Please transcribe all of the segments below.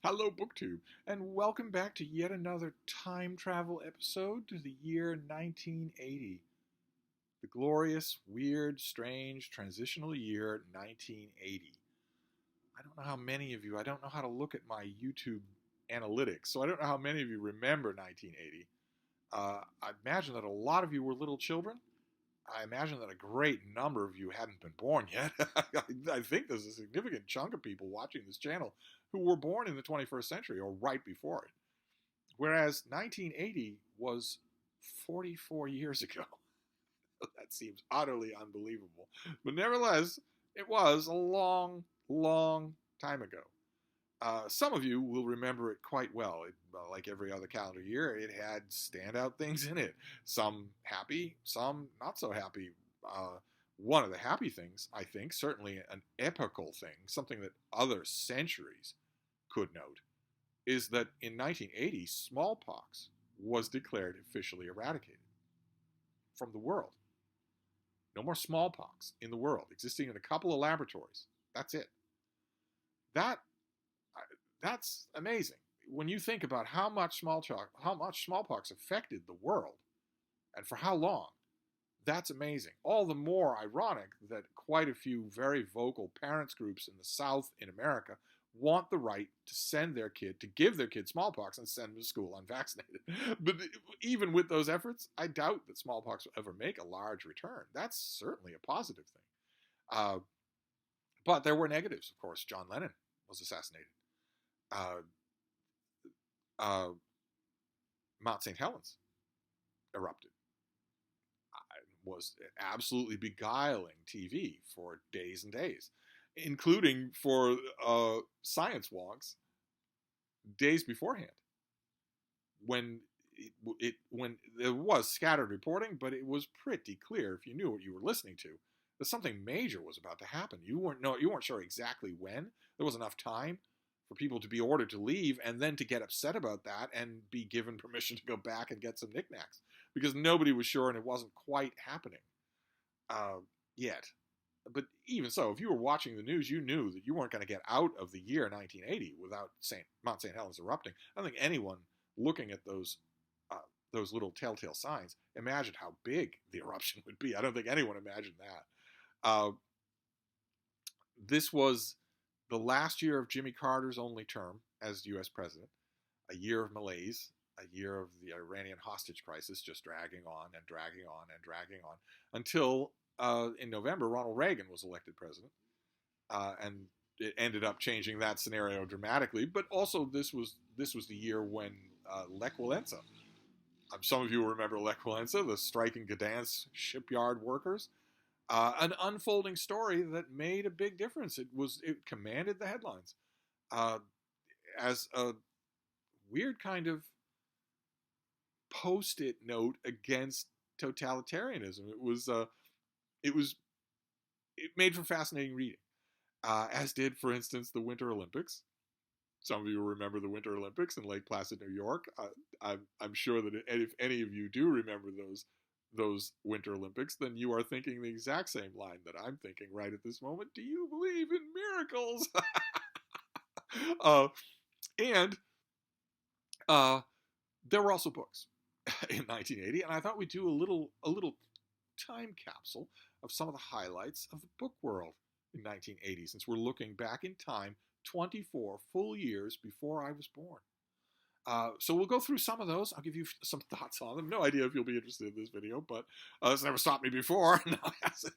Hello, BookTube, and welcome back to yet another time travel episode to the year 1980. The glorious, weird, strange, transitional year 1980. I don't know how many of you, I don't know how to look at my YouTube analytics, so I don't know how many of you remember 1980. I imagine that a lot of you were little children. I imagine that a great number of you hadn't been born yet. I think there's a significant chunk of people watching this channel who were born in the 21st century or right before it. Whereas 1980 was 44 years ago. That seems utterly unbelievable. But nevertheless, it was a long, long time ago. Some of you will remember it quite well. Like every other calendar year, it had standout things in it. Some happy, some not so happy. One of the happy things, I think, certainly an epochal thing, something that other centuries could note, is that in 1980, smallpox was declared officially eradicated from the world. No more smallpox in the world, existing in a couple of laboratories. That's it. That that's amazing. When you think about how much smallpox affected the world, and for how long, that's amazing. All the more ironic that quite a few very vocal parents groups in the South in America want the right to send their kid, to give their kid smallpox and send them to school unvaccinated. But even with those efforts, I doubt that smallpox will ever make a large return. That's certainly a positive thing. Uh, but there were negatives, of course. John Lennon was assassinated. Uh, uh, Mount St. Helens erupted. It was absolutely beguiling TV for days and days, including for science wonks days beforehand, when when there was scattered reporting, but it was pretty clear if you knew what you were listening to that something major was about to happen. You weren't sure exactly when. There was enough time for people to be ordered to leave and then to get upset about that and be given permission to go back and get some knickknacks because nobody was sure and it wasn't quite happening yet. But even so, if you were watching the news, you knew that you weren't going to get out of the year 1980 without Mount St. Helens erupting. I don't think anyone looking at those little telltale signs imagined how big the eruption would be. I don't think anyone imagined that. This was the last year of Jimmy Carter's only term as U.S. president, a year of malaise, a year of the Iranian hostage crisis just dragging on and dragging on and dragging on until in November, Ronald Reagan was elected president. And it ended up changing that scenario dramatically. But also, this was the year when Lech Walesa. Some of you will remember Lech Walesa, the strike in Gdansk shipyard workers. An unfolding story that made a big difference. It commanded the headlines as a weird kind of post-it note against totalitarianism. It made for fascinating reading, as did, for instance, the Winter Olympics. Some of you will remember the Winter Olympics in Lake Placid, New York. I'm sure that if any of you do remember those Winter Olympics, then you are thinking the exact same line that I'm thinking right at this moment. Do you believe in miracles? And there were also books in 1980, and I thought we'd do a little time capsule of some of the highlights of the book world in 1980, since we're looking back in time 24 full years before I was born. So we'll go through some of those. I'll give you some thoughts on them. No idea if you'll be interested in this video, but it's never stopped me before.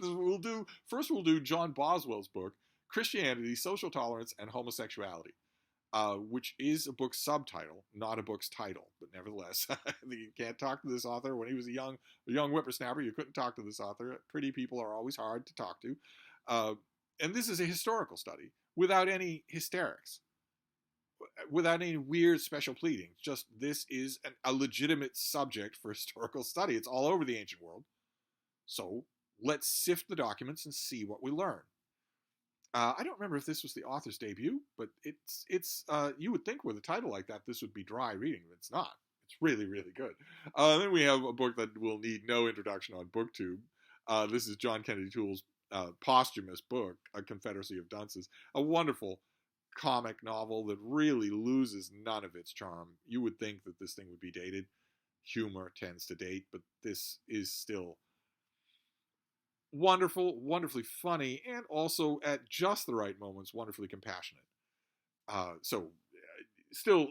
we'll do John Boswell's book, Christianity, Social Tolerance, and Homosexuality, which is a book's subtitle, not a book's title. But nevertheless, you can't talk to this author. When he was a young whippersnapper, you couldn't talk to this author. Pretty people are always hard to talk to. And this is a historical study without any hysterics, without any weird special pleading. Just this is a legitimate subject for historical study. It's all over the ancient world. So let's sift the documents and see what we learn. I don't remember if this was the author's debut, but it's you would think with a title like that, this would be dry reading, but it's not. It's really, really good. Then we have a book that will need no introduction on BookTube. This is John Kennedy Toole's posthumous book, A Confederacy of Dunces. A wonderful comic novel that really loses none of its charm. You would think that this thing would be dated. Humor tends to date, but this is still wonderful, wonderfully funny, and also at just the right moments, wonderfully compassionate. So still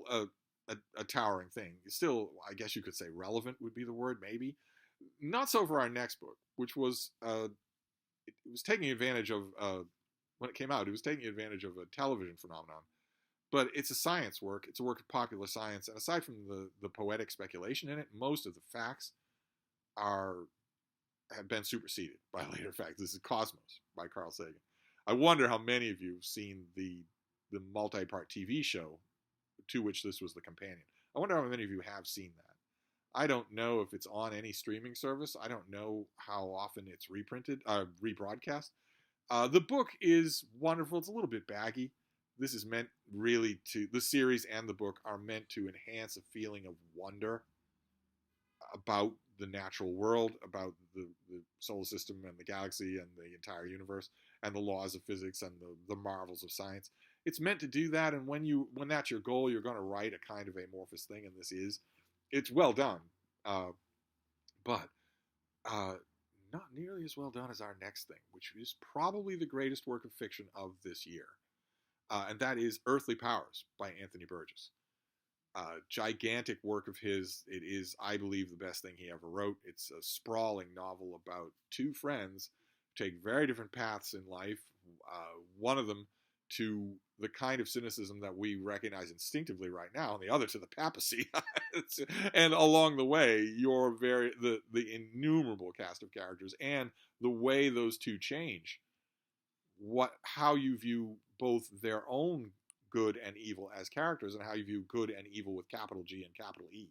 a towering thing. Still, I guess you could say relevant would be the word, maybe. Not so for our next book, which was it was taking advantage of when it came out. It was taking advantage of a television phenomenon, but it's a science work. It's a work of popular science, and aside from the poetic speculation in it, most of the facts are have been superseded by later facts. This is Cosmos by Carl Sagan. I wonder how many of you have seen the multi-part TV show to which this was the companion. I wonder how many of you have seen that. I don't know if it's on any streaming service. I don't know how often it's rebroadcast. The book is wonderful. It's a little bit baggy. This is meant really the series and the book are meant to enhance a feeling of wonder about the natural world, about the solar system and the galaxy and the entire universe and the laws of physics and the marvels of science. It's meant to do that, and when that's your goal, you're going to write a kind of amorphous thing, and it's well done, but not nearly as well done as our next thing, which is probably the greatest work of fiction of this year, and that is Earthly Powers by Anthony Burgess. Gigantic work of his. It is, I believe, the best thing he ever wrote. It's a sprawling novel about two friends who take very different paths in life. One of them to the kind of cynicism that we recognize instinctively right now, and the other to the papacy. And along the way, the innumerable cast of characters and the way those two change, how you view both their own good and evil as characters, and how you view good and evil with capital G and capital E.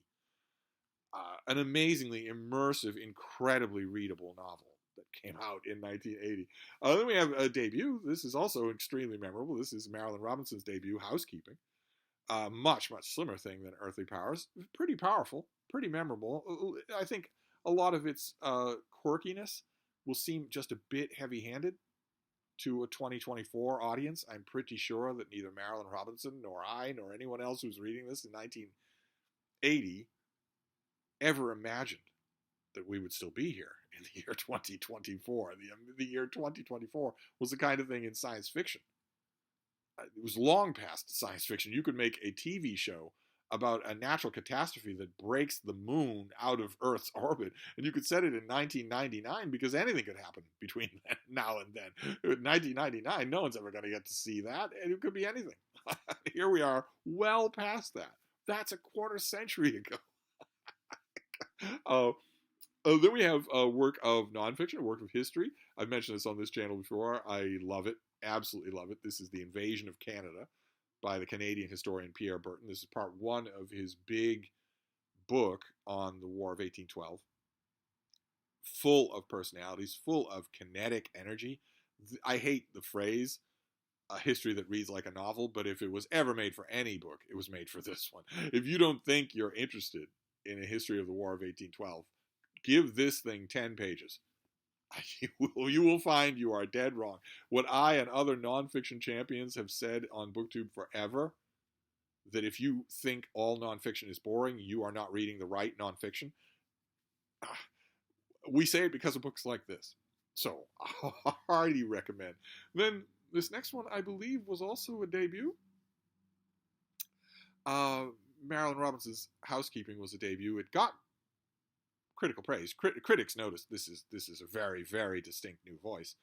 An amazingly immersive, incredibly readable novel that came out in 1980. Then we have a debut. This is also extremely memorable. This is Marilynne Robinson's debut, Housekeeping. Much slimmer thing than Earthly Powers. Pretty powerful, pretty memorable. I think a lot of its quirkiness will seem just a bit heavy-handed to a 2024 audience. I'm pretty sure that neither Marilynne Robinson nor I nor anyone else who's reading this in 1980 ever imagined that we would still be here in the year 2024. The year 2024 was the kind of thing in science fiction. It was long past science fiction. You could make a TV show about a natural catastrophe that breaks the moon out of Earth's orbit, and you could set it in 1999 because anything could happen between now and then. In 1999, no one's ever going to get to see that, and it could be anything. Here we are, well past that. That's a quarter century ago. Then we have a work of nonfiction, a work of history. I've mentioned this on this channel before. I love it, absolutely love it. This is The Invasion of Canada by the Canadian historian Pierre Burton. This is part one of his big book on the War of 1812. Full of personalities, full of kinetic energy. I hate the phrase, a history that reads like a novel, but if it was ever made for any book, it was made for this one. If you don't think you're interested in a history of the War of 1812, give this thing 10 pages. You will find you are dead wrong. What I and other nonfiction champions have said on BookTube forever, that if you think all nonfiction is boring, you are not reading the right nonfiction. We say it because of books like this. So, I highly recommend. Then, this next one, I believe, was also a debut. Marilynne Robinson's Housekeeping was a debut. It got critical praise. Critics noticed this is a very, very distinct new voice.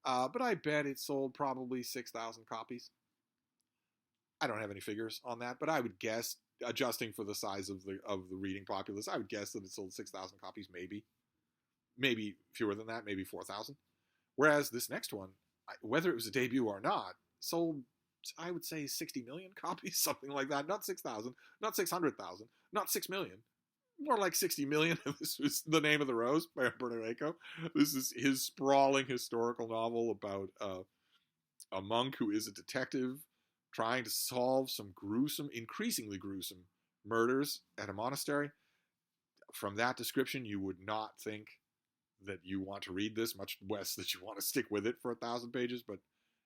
But I bet it sold probably 6,000 copies. I don't have any figures on that, but I would guess, adjusting for the size of the reading populace, I would guess that it sold 6,000 copies, maybe fewer than that, maybe 4,000. Whereas this next one, whether it was a debut or not, sold, I would say, 60 million copies, something like that. Not 6,000, not 600,000, not 6 million. More like 60 million. This was The Name of the Rose by Umberto Eco. This is his sprawling historical novel about a monk who is a detective trying to solve some increasingly gruesome murders at a monastery. From that description, you would not think that you want to read this, much less that you want to stick with it for 1,000 pages, but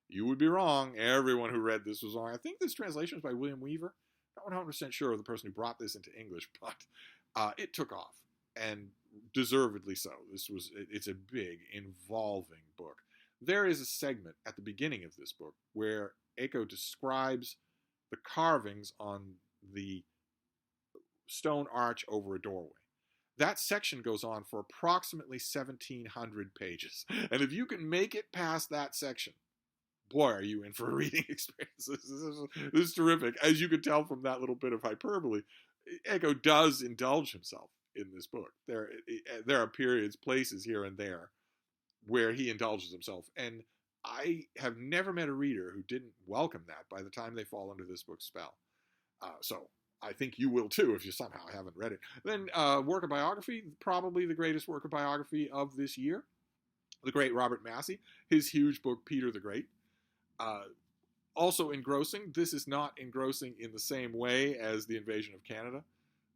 You would be wrong. Everyone who read this was wrong. I think this translation is by William Weaver. Not 100% sure of the person who brought this into English, but it took off, and deservedly so. It's a big, involving book. There is a segment at the beginning of this book where Eiko describes the carvings on the stone arch over a doorway. That section goes on for approximately 1,700 pages. And if you can make it past that section, boy, are you in for a reading experience. This is terrific. As you could tell from that little bit of hyperbole, Eiko does indulge himself in this book. There are periods, places here and there where he indulges himself. And I have never met a reader who didn't welcome that by the time they fall under this book's spell. So I think you will too if you somehow haven't read it. Then work of biography, probably the greatest work of biography of this year. The great Robert Massey, his huge book, Peter the Great. Also engrossing. This is not engrossing in the same way as The Invasion of Canada.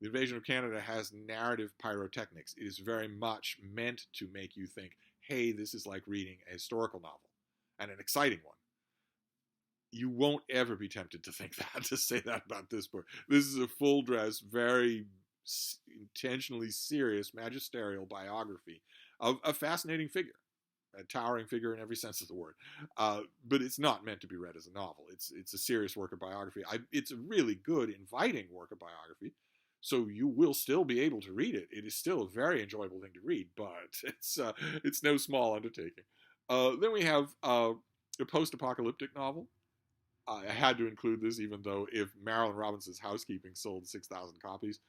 The Invasion of Canada has narrative pyrotechnics. It is very much meant to make you think, hey, this is like reading a historical novel, and an exciting one. You won't ever be tempted to think that, to say that about this book. This is a full-dress, very intentionally serious, magisterial biography of a fascinating figure. A towering figure in every sense of the word. But it's not meant to be read as a novel. It's a serious work of biography. It's a really good, inviting work of biography. So you will still be able to read it. It is still a very enjoyable thing to read, but it's no small undertaking. Then we have a post-apocalyptic novel. I had to include this, even though if Marilyn Robinson's Housekeeping sold 6,000 copies,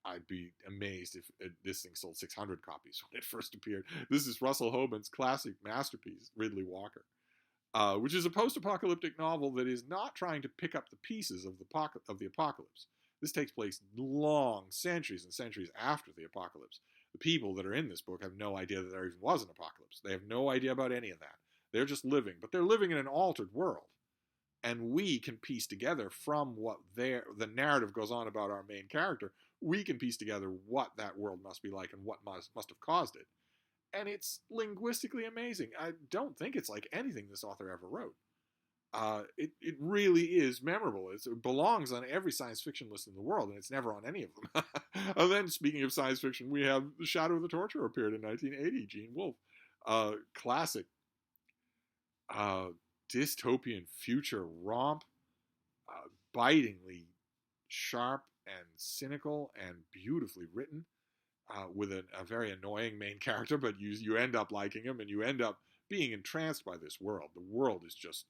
I'd be amazed if this thing sold 600 copies when it first appeared. This is Russell Hoban's classic masterpiece, Ridley Walker, which is a post-apocalyptic novel that is not trying to pick up the pieces of the apocalypse. This takes place long, centuries and centuries after the apocalypse. The people that are in this book have no idea that there even was an apocalypse. They have no idea about any of that. They're just living, but they're living in an altered world. And we can piece together from what the narrative goes on about our main character, we can piece together what that world must be like and what must have caused it. And it's linguistically amazing. I don't think it's like anything this author ever wrote. It really is memorable. It belongs on every science fiction list in the world, and it's never on any of them. And then, speaking of science fiction, we have The Shadow of the Torturer appeared in 1980, Gene Wolfe. Classic dystopian future romp, bitingly sharp and cynical and beautifully written, with a very annoying main character, but you end up liking him, and you end up being entranced by this world. The world is just,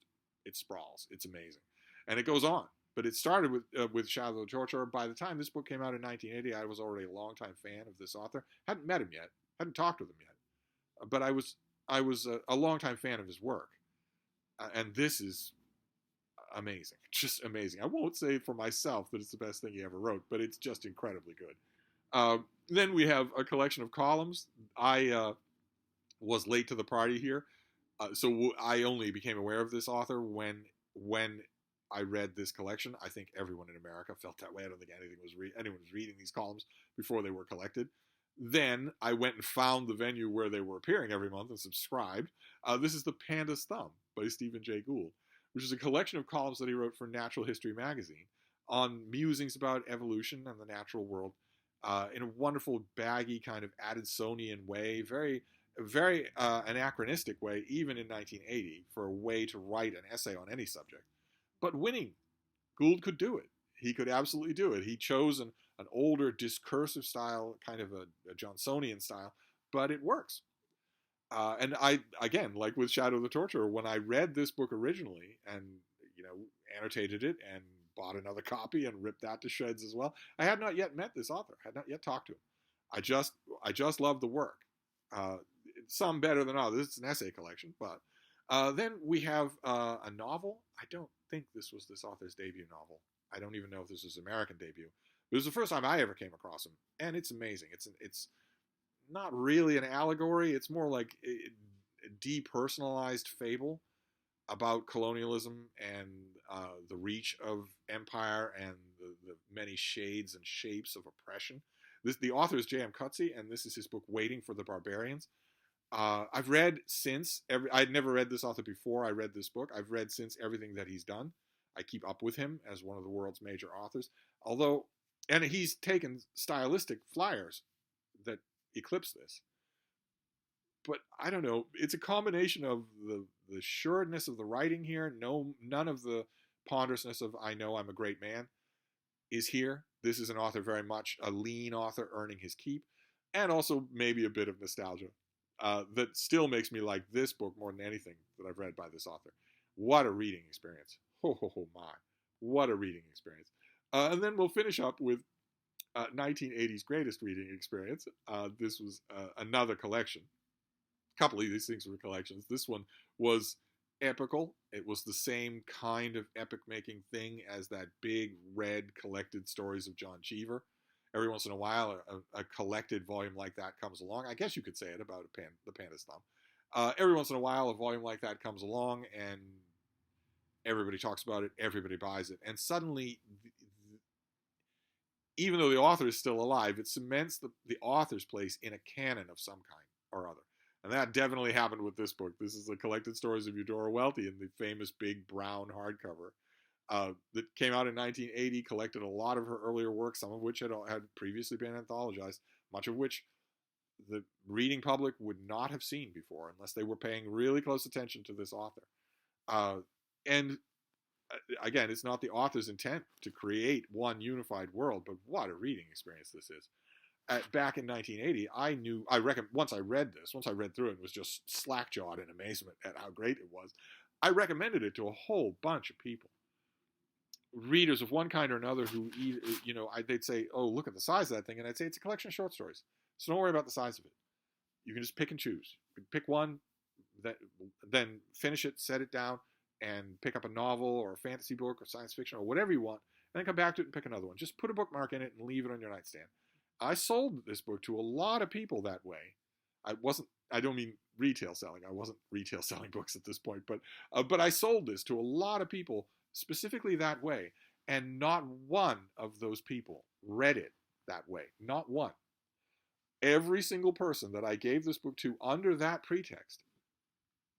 it sprawls. It's amazing. And it goes on. But it started with Shadow of the Torturer. By the time this book came out in 1980, I was already a longtime fan of this author. Hadn't met him yet. Hadn't talked with him yet. But I was a longtime fan of his work. And this is amazing. Just amazing. I won't say for myself that it's the best thing he ever wrote, but it's just incredibly good. Then we have a collection of columns. I was late to the party here. So I only became aware of this author when I read this collection. I think everyone in America felt that way. I don't think anyone was reading these columns before they were collected. Then I went and found the venue where they were appearing every month and subscribed. This is The Panda's Thumb by Stephen Jay Gould, which is a collection of columns that he wrote for Natural History magazine on musings about evolution and the natural world in a wonderful, baggy, kind of Addisonian way, very anachronistic way, even in 1980, for a way to write an essay on any subject. But winning, Gould could do it. He could absolutely do it. He chose an older discursive style, kind of a Johnsonian style, but it works. And I, again, like with Shadow of the Torturer, when I read this book originally and, annotated it and bought another copy and ripped that to shreds as well, I had not yet met this author. I had not yet talked to him. I just love the work. Some better than others. It's an essay collection, but then we have a novel. I don't think this was this author's debut novel. I don't even know if this was his American debut. It was the first time I ever came across him, and it's amazing. It's not really an allegory. It's more like a depersonalized fable about colonialism and the reach of empire and the many shades and shapes of oppression. The author is J.M. Coetzee, and this is his book Waiting for the Barbarians. I've read since I'd never read this author before I read this book. I've read since everything that he's done. I keep up with him as one of the world's major authors. Although, and he's taken stylistic flyers that eclipse this. But I don't know. It's a combination of the sureness of the writing here. No, none of the ponderousness of "I know I'm a great man" is here. This is an author very much a lean author earning his keep, and also maybe a bit of nostalgia that still makes me like this book more than anything that I've read by this author. What a reading experience! Ho ho ho my! What a reading experience! And then we'll finish up with 1980's greatest reading experience. This was another collection. A couple of these things were collections. This one was epical. It was the same kind of epic making thing as that big red collected stories of John Cheever. Every once in a while, a collected volume like that comes along. I guess you could say it about the Panda's Thumb. Every once in a while, a volume like that comes along, and everybody talks about it, everybody buys it, and suddenly, even though the author is still alive, it cements the author's place in a canon of some kind or other. And that definitely happened with this book. This is the Collected Stories of Eudora Welty in the famous big brown hardcover that came out in 1980, collected a lot of her earlier work, some of which had previously been anthologized, much of which the reading public would not have seen before unless they were paying really close attention to this author. And again, it's not the author's intent to create one unified world, but what a reading experience this is. Back in 1980, once I read through it and was just slack-jawed in amazement at how great it was, I recommended it to a whole bunch of people. Readers of one kind or another who, they'd say, "Oh, look at the size of that thing," and I'd say, "It's a collection of short stories. So don't worry about the size of it. You can just pick and choose. Pick one, then finish it, set it down, and pick up a novel or a fantasy book or science fiction or whatever you want, and then come back to it and pick another one. Just put a bookmark in it and leave it on your nightstand." I sold this book to a lot of people that way. I don't mean retail selling. I wasn't retail selling books at this point, but I sold this to a lot of people specifically that way, and not one of those people read it that way. Not one. Every single person that I gave this book to under that pretext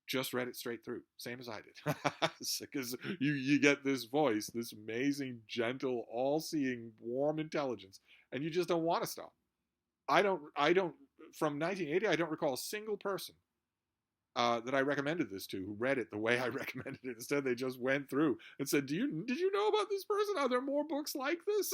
just read it straight through, same as I did. Because you get this voice, this amazing, gentle, all-seeing, warm intelligence, and you just don't want to stop. I don't. From 1980, I don't recall a single person that I recommended this to who read it the way I recommended it. Instead, they just went through and said, did you know about this person? Are there more books like this?"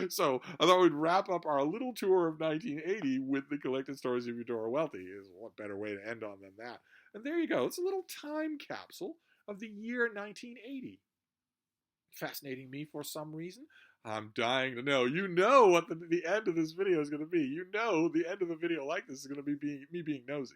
So I thought we'd wrap up our little tour of 1980 with the Collected Stories of Eudora Welty. Is what better way to end on than that? And there you go. It's a little time capsule of the year 1980. Fascinating me for some reason. I'm dying to know. You know what the end of this video is going to be. You know the end of the video like this is going to be me being nosy.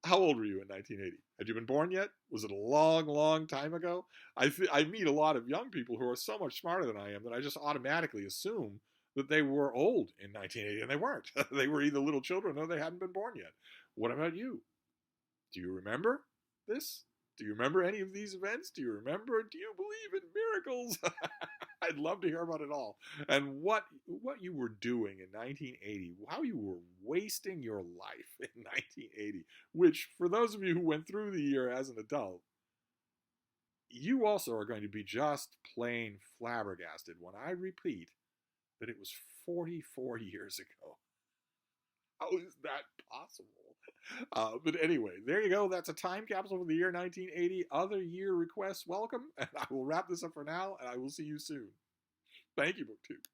How old were you in 1980? Had you been born yet? Was it a long, long time ago? I meet a lot of young people who are so much smarter than I am that I just automatically assume that they were old in 1980, and they weren't. They were either little children or they hadn't been born yet. What about you? Do you remember this? Do you remember any of these events? Do you believe in miracles? I'd love to hear about it all. And what you were doing in 1980, how you were wasting your life in 1980, which for those of you who went through the year as an adult, you also are going to be just plain flabbergasted when I repeat that it was 44 years ago. How is that possible? But anyway, there you go. That's a time capsule for the year 1980. Other year requests welcome. And I will wrap this up for now, and I will see you soon. Thank you, BookTube.